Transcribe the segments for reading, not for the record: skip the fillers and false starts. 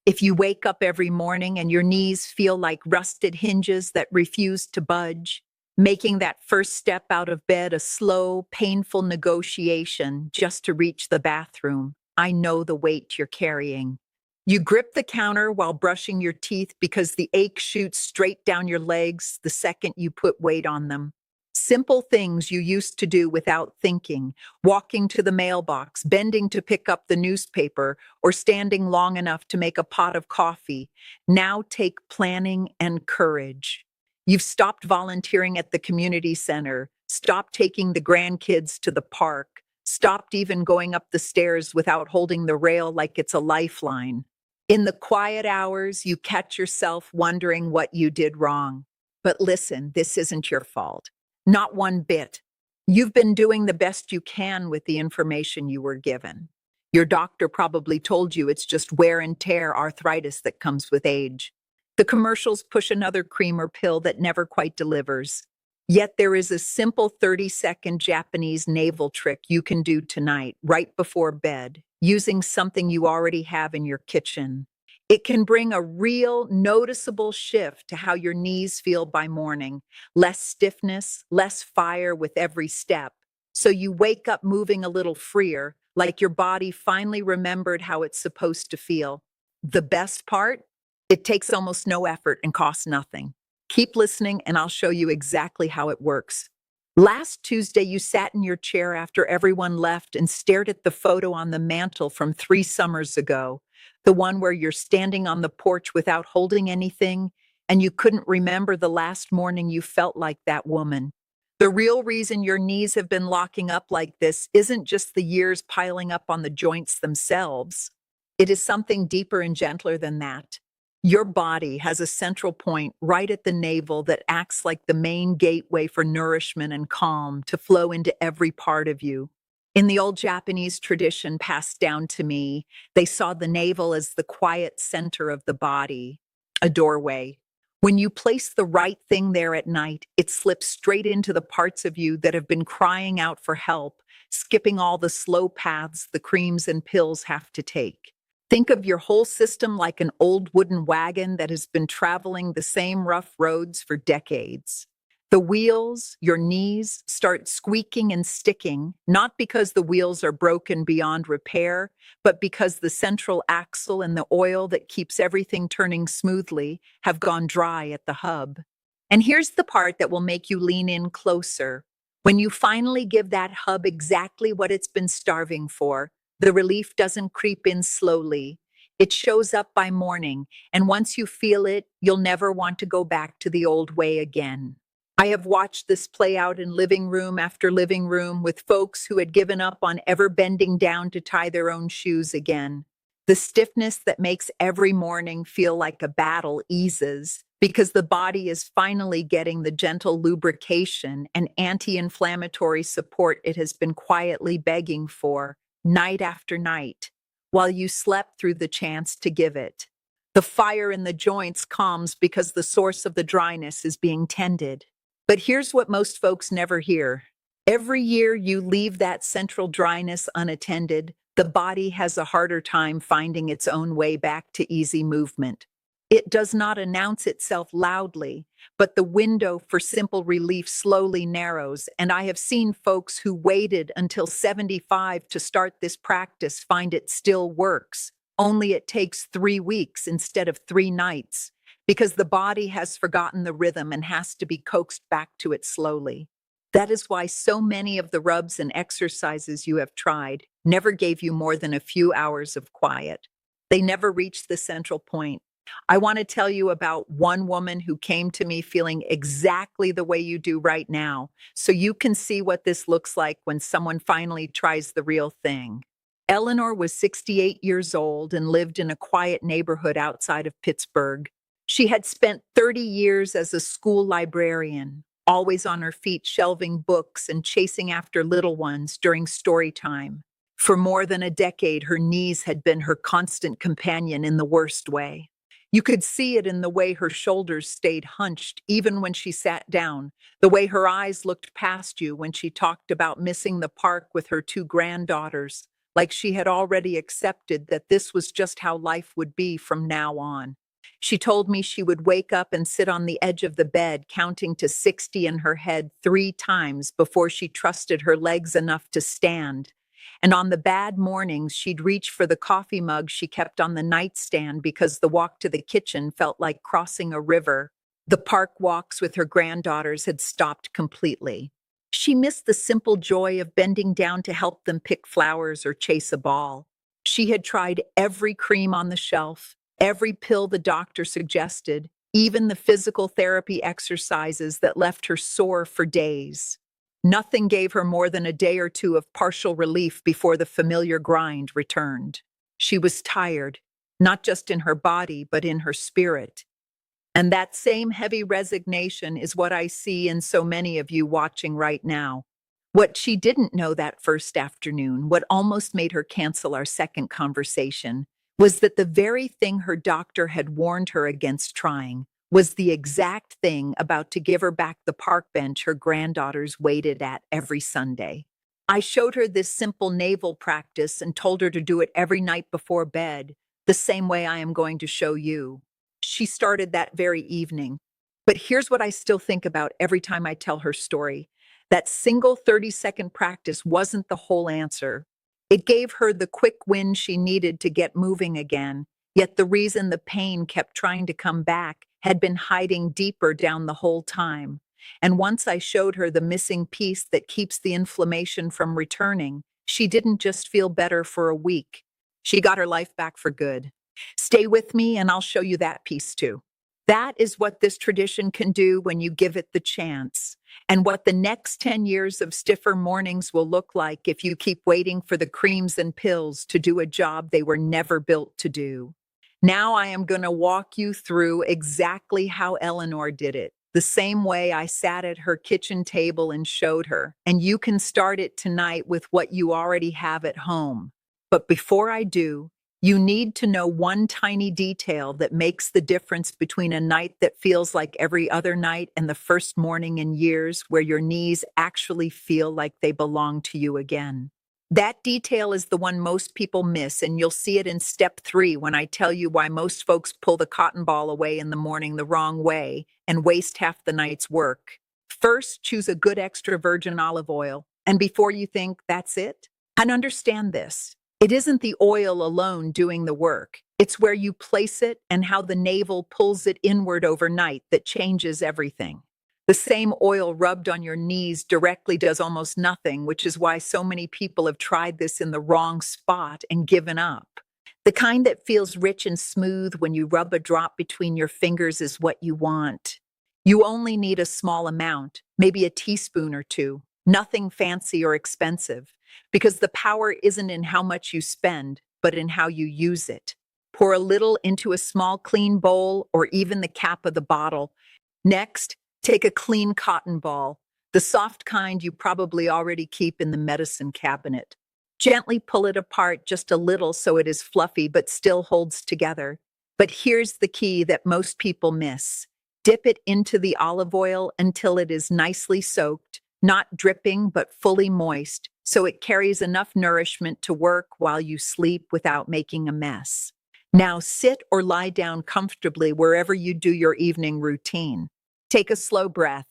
If you wake up every morning and your knees feel like rusted hinges that refuse to budge, making that first step out of bed a slow, painful negotiation just to reach the bathroom, I know the weight you're carrying. You grip the counter while brushing your teeth because the ache shoots straight down your legs the second you put weight on them. Simple things you used to do without thinking, walking to the mailbox, bending to pick up the newspaper, or standing long enough to make a pot of coffee, now take planning and courage. You've stopped volunteering at the community center, stopped taking the grandkids to the park, stopped even going up the stairs without holding the rail like it's a lifeline. In the quiet hours, you catch yourself wondering what you did wrong. But listen, this isn't your fault. Not one bit. You've been doing the best you can with the information you were given. Your doctor probably told you it's just wear and tear arthritis that comes with age. The commercials push another cream or pill that never quite delivers. Yet there is a simple 30-second Japanese navel trick you can do tonight, right before bed, using something you already have in your kitchen. It can bring a real, noticeable shift to how your knees feel by morning. Less stiffness, less fire with every step. So you wake up moving a little freer, like your body finally remembered how it's supposed to feel. The best part? It takes almost no effort and costs nothing. Keep listening and I'll show you exactly how it works. Last Tuesday, you sat in your chair after everyone left and stared at the photo on the mantle from 3 summers ago. The one where you're standing on the porch without holding anything, and you couldn't remember the last morning you felt like that woman. The real reason your knees have been locking up like this isn't just the years piling up on the joints themselves. It is something deeper and gentler than that. Your body has a central point right at the navel that acts like the main gateway for nourishment and calm to flow into every part of you. In the old Japanese tradition passed down to me, they saw the navel as the quiet center of the body, a doorway. When you place the right thing there at night, it slips straight into the parts of you that have been crying out for help, skipping all the slow paths the creams and pills have to take. Think of your whole system like an old wooden wagon that has been traveling the same rough roads for decades. The wheels, your knees, start squeaking and sticking, not because the wheels are broken beyond repair, but because the central axle and the oil that keeps everything turning smoothly have gone dry at the hub. And here's the part that will make you lean in closer. When you finally give that hub exactly what it's been starving for, the relief doesn't creep in slowly. It shows up by morning, and once you feel it, you'll never want to go back to the old way again. I have watched this play out in living room after living room with folks who had given up on ever bending down to tie their own shoes again. The stiffness that makes every morning feel like a battle eases because the body is finally getting the gentle lubrication and anti-inflammatory support it has been quietly begging for, night after night, while you slept through the chance to give it. The fire in the joints calms because the source of the dryness is being tended. But here's what most folks never hear. Every year you leave that central dryness unattended, the body has a harder time finding its own way back to easy movement. It does not announce itself loudly, but the window for simple relief slowly narrows, and I have seen folks who waited until 75 to start this practice find it still works, only it takes 3 weeks instead of 3 nights, because the body has forgotten the rhythm and has to be coaxed back to it slowly. That is why so many of the rubs and exercises you have tried never gave you more than a few hours of quiet. They never reached the central point. I want to tell you about one woman who came to me feeling exactly the way you do right now, so you can see what this looks like when someone finally tries the real thing. Eleanor was 68 years old and lived in a quiet neighborhood outside of Pittsburgh. She had spent 30 years as a school librarian, always on her feet shelving books and chasing after little ones during story time. For more than a decade, her knees had been her constant companion in the worst way. You could see it in the way her shoulders stayed hunched even when she sat down, the way her eyes looked past you when she talked about missing the park with her 2 granddaughters, like she had already accepted that this was just how life would be from now on. She told me she would wake up and sit on the edge of the bed, counting to 60 in her head 3 times before she trusted her legs enough to stand. And on the bad mornings, she'd reach for the coffee mug she kept on the nightstand because the walk to the kitchen felt like crossing a river. The park walks with her granddaughters had stopped completely. She missed the simple joy of bending down to help them pick flowers or chase a ball. She had tried every cream on the shelf, every pill the doctor suggested, even the physical therapy exercises that left her sore for days. Nothing gave her more than a day or two of partial relief before the familiar grind returned. She was tired, not just in her body, but in her spirit. And that same heavy resignation is what I see in so many of you watching right now. What she didn't know that first afternoon, what almost made her cancel our second conversation, was that the very thing her doctor had warned her against trying was the exact thing about to give her back the park bench her granddaughters waited at every Sunday. I showed her this simple navel practice and told her to do it every night before bed, the same way I am going to show you. She started that very evening. But here's what I still think about every time I tell her story. That single 30-second practice wasn't the whole answer. It gave her the quick win she needed to get moving again, yet the reason the pain kept trying to come back had been hiding deeper down the whole time. And once I showed her the missing piece that keeps the inflammation from returning, she didn't just feel better for a week. She got her life back for good. Stay with me and I'll show you that piece too. That is what this tradition can do when you give it the chance, and what the next 10 years of stiffer mornings will look like if you keep waiting for the creams and pills to do a job they were never built to do. Now I am going to walk you through exactly how Eleanor did it, the same way I sat at her kitchen table and showed her, and you can start it tonight with what you already have at home. But before I do, you need to know one tiny detail that makes the difference between a night that feels like every other night and the first morning in years where your knees actually feel like they belong to you again. That detail is the one most people miss, and you'll see it in step 3 when I tell you why most folks pull the cotton ball away in the morning the wrong way and waste half the night's work. First, choose a good extra virgin olive oil. And before you think that's it, and understand this. It isn't the oil alone doing the work. It's where you place it and how the navel pulls it inward overnight that changes everything. The same oil rubbed on your knees directly does almost nothing, which is why so many people have tried this in the wrong spot and given up. The kind that feels rich and smooth when you rub a drop between your fingers is what you want. You only need a small amount, maybe a teaspoon or two, nothing fancy or expensive. Because the power isn't in how much you spend, but in how you use it. Pour a little into a small clean bowl or even the cap of the bottle. Next, take a clean cotton ball, the soft kind you probably already keep in the medicine cabinet. Gently pull it apart just a little so it is fluffy but still holds together. But here's the key that most people miss. Dip it into the olive oil until it is nicely soaked, not dripping but fully moist, so it carries enough nourishment to work while you sleep without making a mess. Now sit or lie down comfortably wherever you do your evening routine. Take a slow breath.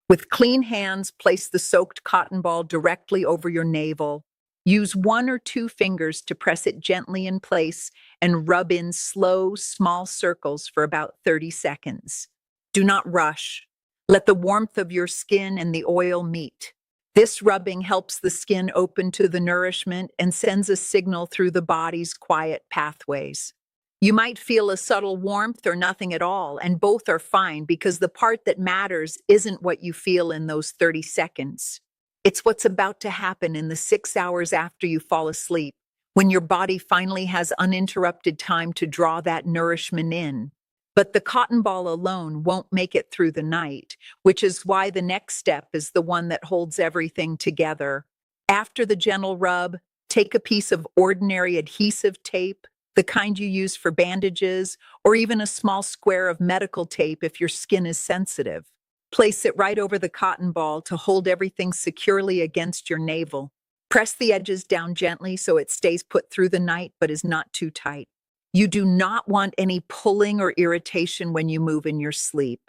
With clean hands, place the soaked cotton ball directly over your navel. Use 1 or 2 fingers to press it gently in place and rub in slow, small circles for about 30 seconds. Do not rush. Let the warmth of your skin and the oil meet. This rubbing helps the skin open to the nourishment and sends a signal through the body's quiet pathways. You might feel a subtle warmth or nothing at all, and both are fine because the part that matters isn't what you feel in those 30 seconds. It's what's about to happen in the 6 hours after you fall asleep, when your body finally has uninterrupted time to draw that nourishment in. But the cotton ball alone won't make it through the night, which is why the next step is the one that holds everything together. After the gentle rub, take a piece of ordinary adhesive tape, the kind you use for bandages, or even a small square of medical tape if your skin is sensitive. Place it right over the cotton ball to hold everything securely against your navel. Press the edges down gently so it stays put through the night but is not too tight. You do not want any pulling or irritation when you move in your sleep.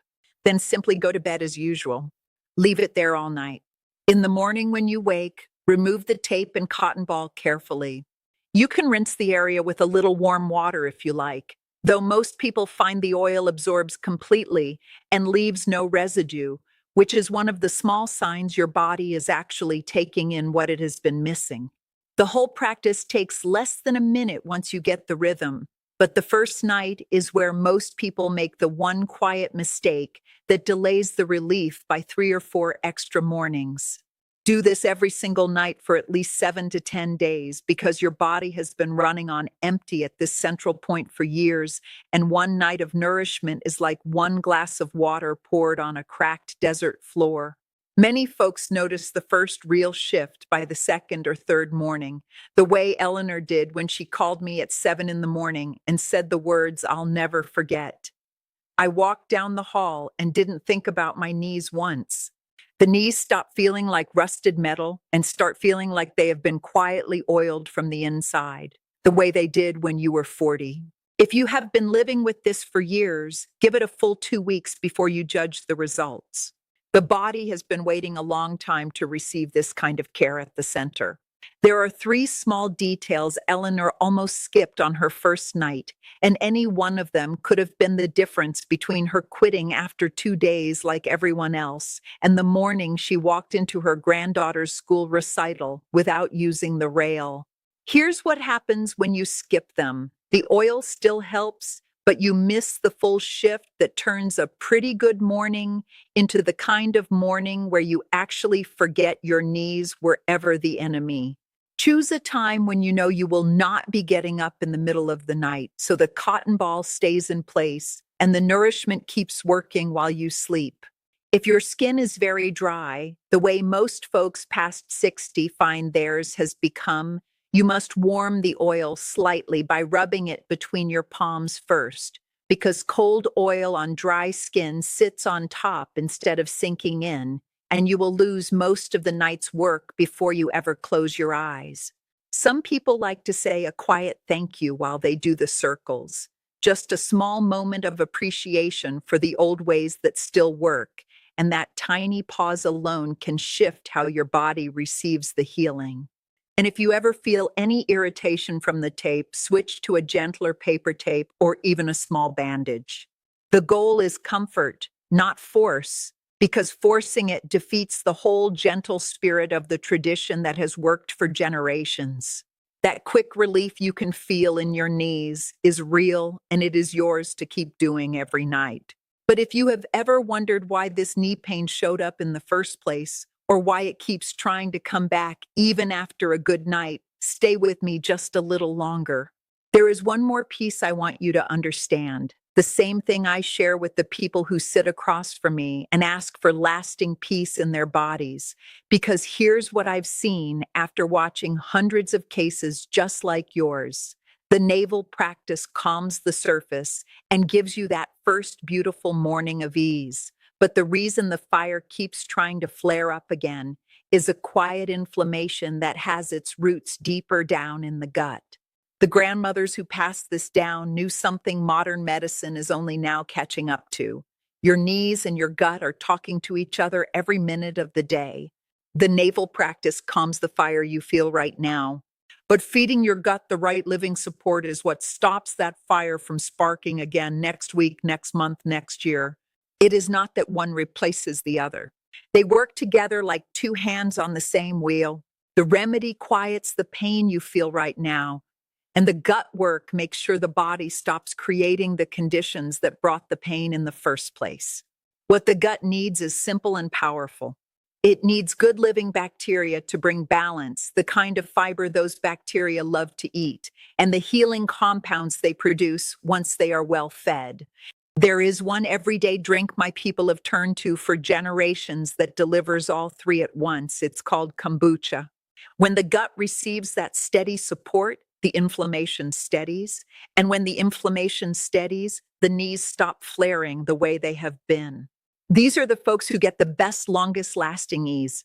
Then simply go to bed as usual. Leave it there all night. In the morning when you wake, remove the tape and cotton ball carefully. You can rinse the area with a little warm water if you like, though most people find the oil absorbs completely and leaves no residue, which is one of the small signs your body is actually taking in what it has been missing. The whole practice takes less than a minute once you get the rhythm, but the first night is where most people make the one quiet mistake that delays the relief by 3 or 4 extra mornings. Do this every single night for at least 7 to 10 days because your body has been running on empty at this central point for years, and one night of nourishment is like one glass of water poured on a cracked desert floor. Many folks notice the first real shift by the second or third morning, the way Eleanor did when she called me at 7 in the morning and said the words I'll never forget. I walked down the hall and didn't think about my knees once. The knees stop feeling like rusted metal and start feeling like they have been quietly oiled from the inside, the way they did when you were 40. If you have been living with this for years, give it a full 2 weeks before you judge the results. The body has been waiting a long time to receive this kind of care at the center. There are 3 small details Eleanor almost skipped on her first night, and any one of them could have been the difference between her quitting after 2 days like everyone else and the morning she walked into her granddaughter's school recital without using the rail. Here's what happens when you skip them. The oil still helps, but you miss the full shift that turns a pretty good morning into the kind of morning where you actually forget your knees were ever the enemy. Choose a time when you know you will not be getting up in the middle of the night so the cotton ball stays in place and the nourishment keeps working while you sleep. If your skin is very dry, the way most folks past 60 find theirs has become, you must warm the oil slightly by rubbing it between your palms first, because cold oil on dry skin sits on top instead of sinking in, and you will lose most of the night's work before you ever close your eyes. Some people like to say a quiet thank you while they do the circles, just a small moment of appreciation for the old ways that still work, and that tiny pause alone can shift how your body receives the healing. And if you ever feel any irritation from the tape, switch to a gentler paper tape or even a small bandage. The goal is comfort, not force, because forcing it defeats the whole gentle spirit of the tradition that has worked for generations. That quick relief you can feel in your knees is real, and it is yours to keep doing every night. But if you have ever wondered why this knee pain showed up in the first place, or why it keeps trying to come back even after a good night, stay with me just a little longer. There is one more piece I want you to understand. The same thing I share with the people who sit across from me and ask for lasting peace in their bodies. Because here's what I've seen after watching hundreds of cases just like yours. The navel practice calms the surface and gives you that first beautiful morning of ease. But the reason the fire keeps trying to flare up again is a quiet inflammation that has its roots deeper down in the gut. The grandmothers who passed this down knew something modern medicine is only now catching up to. Your knees and your gut are talking to each other every minute of the day. The navel practice calms the fire you feel right now. But feeding your gut the right living support is what stops that fire from sparking again next week, next month, next year. It is not that one replaces the other. They work together like 2 hands on the same wheel. The remedy quiets the pain you feel right now, and the gut work makes sure the body stops creating the conditions that brought the pain in the first place. What the gut needs is simple and powerful. It needs good living bacteria to bring balance, the kind of fiber those bacteria love to eat, and the healing compounds they produce once they are well fed. There is one everyday drink my people have turned to for generations that delivers all 3 at once. It's called kombucha. When the gut receives that steady support, the inflammation steadies. And when the inflammation steadies, the knees stop flaring the way they have been. These are the folks who get the best, longest lasting ease.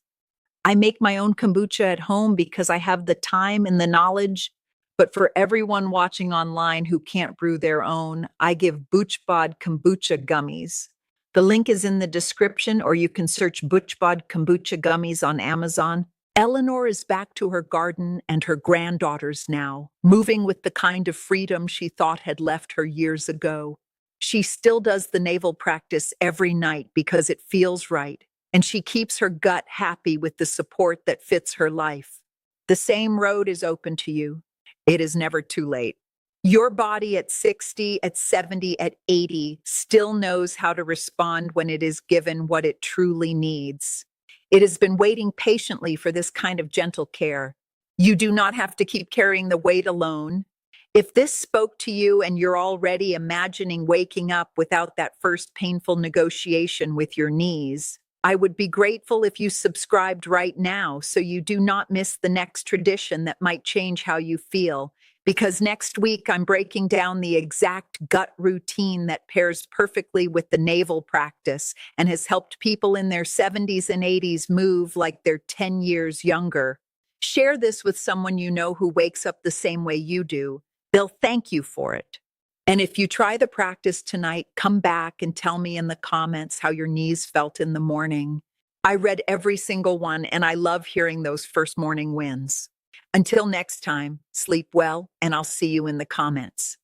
I make my own kombucha at home because I have the time and the knowledge. But for everyone watching online who can't brew their own, I give BoochBod Kombucha Gummies. The link is in the description, or you can search BoochBod Kombucha Gummies on Amazon. Eleanor is back to her garden and her granddaughters now, moving with the kind of freedom she thought had left her years ago. She still does the navel practice every night because it feels right, and she keeps her gut happy with the support that fits her life. The same road is open to you. It is never too late. Your body at 60, at 70, at 80 still knows how to respond when it is given what it truly needs. It has been waiting patiently for this kind of gentle care. You do not have to keep carrying the weight alone. If this spoke to you and you're already imagining waking up without that first painful negotiation with your knees, I would be grateful if you subscribed right now so you do not miss the next tradition that might change how you feel. Because next week I'm breaking down the exact gut routine that pairs perfectly with the navel practice and has helped people in their 70s and 80s move like they're 10 years younger. Share this with someone you know who wakes up the same way you do. They'll thank you for it. And if you try the practice tonight, come back and tell me in the comments how your knees felt in the morning. I read every single one, and I love hearing those first morning wins. Until next time, sleep well, and I'll see you in the comments.